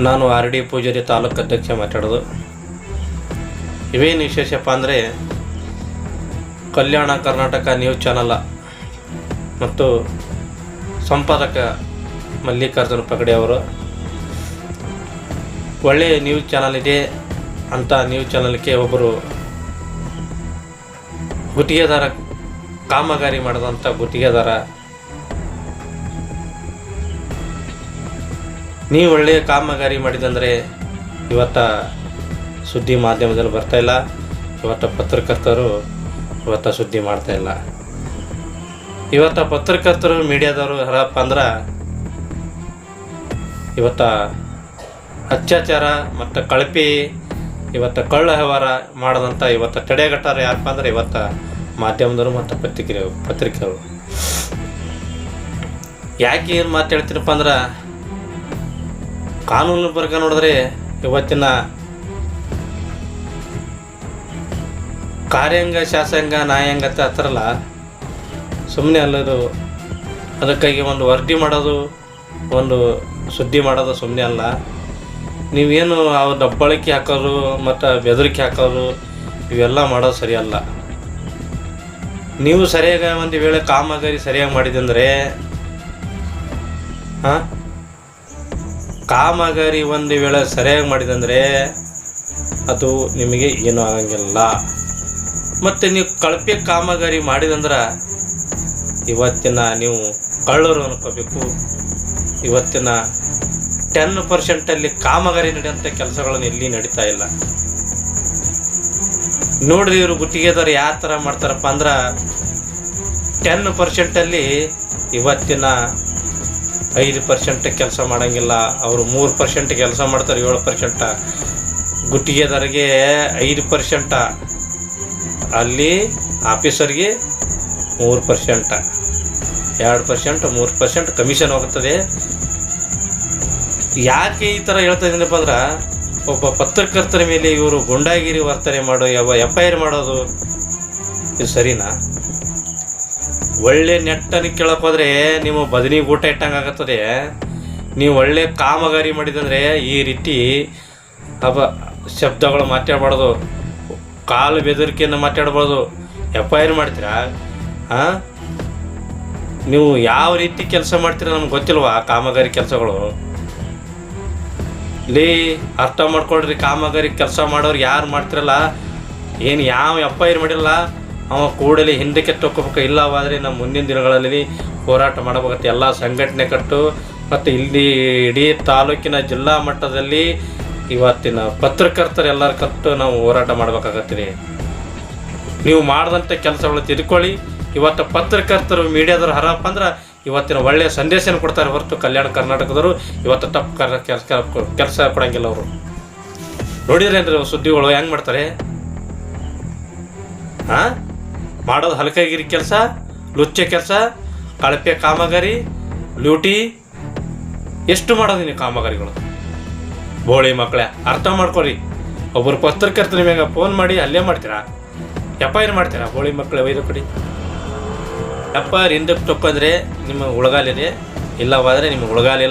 ನಾನು R D Poojary taluk ಅಧ್ಯಕ್ಷ ಮಾತಾಡೋದು. ಇವೇನು ವಿಶೇಷಪ್ಪ ಅಂದರೆ, ಕಲ್ಯಾಣ ಕರ್ನಾಟಕ ನ್ಯೂಸ್ ಚಾನಲ್ ಮತ್ತು ಸಂಪಾದಕ ಮಲ್ಲಿಕಾರ್ಜುನ ಪಗಡೆ ಅವರು ಒಳ್ಳೆಯ ನ್ಯೂಸ್ ಚಾನಲ್ ಇದೆ ಅಂತ ನ್ಯೂಸ್ ಚಾನಲ್ಗೆ ಒಬ್ಬರು ಗುತ್ತಿಗೆದಾರ ಕಾಮಗಾರಿ ಮಾಡಿದಂಥ ಗುತ್ತಿಗೆದಾರ, ನೀವು ಒಳ್ಳೆಯ ಕಾಮಗಾರಿ ಮಾಡಿದಂದರೆ ಇವತ್ತ ಸುದ್ದಿ ಮಾಧ್ಯಮದಲ್ಲಿ ಬರ್ತಾಯಿಲ್ಲ, ಇವತ್ತು ಪತ್ರಕರ್ತರು ಸುದ್ದಿ ಮಾಡ್ತಾಯಿಲ್ಲ. ಇವತ್ತು ಪತ್ರಕರ್ತರು ಮೀಡಿಯಾದವರು ಯಾರಪ್ಪ ಅಂದ್ರೆ ಇವತ್ತು ಅತ್ಯಾಚಾರ ಮತ್ತು ಕಳಪೆ ಕಳ್ಳ ವ್ಯವಹಾರ ಮಾಡದಂಥ ಇವತ್ತು ತಡೆಗಟ್ಟಾರ ಯಾರಪ್ಪ ಅಂದ್ರೆ ಇವತ್ತು ಮಾಧ್ಯಮದವರು ಮತ್ತು ಪತ್ರಿಕೆಯವರು. ಯಾಕೆ ಏನು ಮಾತಾಡ್ತೀನಪ್ಪ ಅಂದ್ರೆ, ಕಾನೂನು ಪ್ರಕಾರ ನೋಡಿದ್ರೆ ಇವತ್ತಿನ ಕಾರ್ಯಾಂಗ ಶಾಸಂಗ ನ್ಯಾಯಾಂಗ ಅಂತ ಹತ್ತಿರಲ್ಲ, ಸುಮ್ಮನೆ ಅಲ್ಲದು. ಅದಕ್ಕಾಗಿ ಒಂದು ವರದಿ ಮಾಡೋದು, ಒಂದು ಸುದ್ದಿ ಮಾಡೋದು ಸುಮ್ಮನೆ ಅಲ್ಲ. ನೀವೇನು ಅವ್ರ ದಬ್ಬಳಿಕೆ ಹಾಕೋದು ಮತ್ತು ಬೆದರಿಕೆ ಹಾಕೋದು ಇವೆಲ್ಲ ಮಾಡೋದು ಸರಿಯಲ್ಲ. ನೀವು ಸರಿಯಾಗಿ ಒಂದು ವೇಳೆ ಕಾಮಗಾರಿ ಸರಿಯಾಗಿ ಮಾಡಿದಂದರೆ, ಕಾಮಗಾರಿ ಒಂದು ವೇಳೆ ಸರಿಯಾಗಿ ಮಾಡಿದಂದರೆ ಅದು ನಿಮಗೆ ಏನೂ ಆಗಂಗಿಲ್ಲ. ಮತ್ತು ನೀವು ಕಳಪೆ ಕಾಮಗಾರಿ ಮಾಡಿದಂದ್ರೆ ಇವತ್ತಿನ ನೀವು ಕಳ್ಳರು ಅನ್ಕೋಬೇಕು. ಇವತ್ತಿನ 10% ಕಾಮಗಾರಿ ನಡೆಯುವಂಥ ಕೆಲಸಗಳನ್ನು ಎಲ್ಲಿ ನಡೀತಾ ಇಲ್ಲ. ನೋಡ್ರಿ, ಇವರು ಗುತ್ತಿಗೆದವ್ರು ಯಾವ ಥರ ಮಾಡ್ತಾರಪ್ಪ ಅಂದ್ರೆ, 10% ಇವತ್ತಿನ 5% ಕೆಲಸ ಮಾಡೋಂಗಿಲ್ಲ. ಅವರು 3% ಕೆಲಸ ಮಾಡ್ತಾರೆ. 7% ಗುತ್ತಿಗೆದಾರಿಗೆ 5%, ಅಲ್ಲಿ ಆಫೀಸರ್ಗೆ 3%, 2%, 3% ಕಮಿಷನ್ ಹೋಗುತ್ತದೆ. ಯಾಕೆ ಈ ಥರ ಹೇಳ್ತಾ ಇದ್ದೀನಪ್ಪ ಅಂದ್ರೆ, ಒಬ್ಬ ಪತ್ರಕರ್ತರ ಮೇಲೆ ಇವರು ಗುಂಡಾಗಿರಿ ವರ್ತನೆ ಮಾಡೋ FIR ಮಾಡೋದು ಇದು ಸರಿನಾ? ಒಳ್ಳೆ ನೆಟ್ಟನ್ನು ಕೇಳಕ್ಕೆ ಹೋದರೆ ನೀವು ಬದನಿ ಊಟ ಇಟ್ಟಂಗೆ ಆಗುತ್ತದೆ. ನೀವು ಒಳ್ಳೆ ಕಾಮಗಾರಿ ಮಾಡಿದಂದರೆ ಈ ರೀತಿ ಶಬ್ದಗಳು ಮಾತಾಡ್ಬಾರ್ದು, ಕಾಲು ಬೆದರಿಕೆಯನ್ನು ಮಾತಾಡ್ಬಾರ್ದು. FIR ಮಾಡ್ತೀರಾ? ನೀವು ಯಾವ ರೀತಿ ಕೆಲಸ ಮಾಡ್ತೀರಾ ನಮ್ಗೆ ಗೊತ್ತಿಲ್ವಾ? ಕಾಮಗಾರಿ ಕೆಲಸಗಳು ಇಲ್ಲಿ ಅರ್ಥ ಮಾಡ್ಕೊಳ್ರಿ. ಕಾಮಗಾರಿ ಕೆಲಸ ಮಾಡೋರು ಯಾರು ಮಾಡ್ತಿರಲ್ಲ, ಏನು ಯಾವ FIR ಮಾಡಿರಲ್ಲ ಅವ ಕೂಡಲೇ ಹಿಂದಕ್ಕೆ ತಗೋಬೇಕು. ಇಲ್ಲವಾದರೆ ನಮ್ಮ ಮುಂದಿನ ದಿನಗಳಲ್ಲಿ ಹೋರಾಟ ಮಾಡಬೇಕಾಗತ್ತೆ. ಎಲ್ಲ ಸಂಘಟನೆ ಕಟ್ಟು ಮತ್ತು ಇಲ್ಲಿ ಇಡೀ ತಾಲೂಕಿನ ಜಿಲ್ಲಾ ಮಟ್ಟದಲ್ಲಿ ಇವತ್ತಿನ ಪತ್ರಕರ್ತರು ಎಲ್ಲರ ಕಟ್ಟು ನಾವು ಹೋರಾಟ ಮಾಡಬೇಕಾಗತ್ತಿದೆ. ನೀವು ಮಾಡಿದಂಥ ಕೆಲಸಗಳು ತಿಳ್ಕೊಳ್ಳಿ. ಇವತ್ತು ಪತ್ರಕರ್ತರು ಮೀಡಿಯಾದವ್ರು ಹರಪ್ಪ ಅಂದ್ರೆ ಇವತ್ತಿನ ಒಳ್ಳೆಯ ಸಂದೇಶನ ಕೊಡ್ತಾರೆ ಹೊರತು ಕಲ್ಯಾಣ ಕರ್ನಾಟಕದವರು ಇವತ್ತು ತಪ್ಪು ಕೆಲಸ ಕೊಡೋಂಗಿಲ್ಲ. ಅವರು ನೋಡಿದ್ರೇನ್ರಿ ಸುದ್ದಿಗಳು ಹೆಂಗೆ ಮಾಡ್ತಾರೆ? ಮಾಡೋದು ಹಲಕಾಗಿರಿ ಕೆಲಸ, ಲುಚ್ಚೆ ಕೆಲಸ, ಕಳಪೆ ಕಾಮಗಾರಿ, ಲೂಟಿ, ಎಷ್ಟು ಮಾಡೋದು ನೀವು ಕಾಮಗಾರಿಗಳು? ಬೋಳಿ ಮಕ್ಕಳೇ, ಅರ್ಥ ಮಾಡ್ಕೊರಿ. ಒಬ್ಬರು ಪತ್ರಕರ್ತರ ಮ್ಯಾಗ ಫೋನ್ ಮಾಡಿ ಅಲ್ಲೇ ಮಾಡ್ತೀರಾ? FIR ಮಾಡ್ತೀರಾ? ಬೋಳಿ ಮಕ್ಕಳೇ ಒಯ್ದು ಕೊಡಿ. FIR ಹಿಂದಕ್ಕೆ ತಪ್ಪಂದರೆ ನಿಮ್ಮ ಉಳಗಾಲಿದೆ, ಇಲ್ಲವಾದರೆ ನಿಮಗೆ ಉಳಗಾಲಿಲ್ಲ.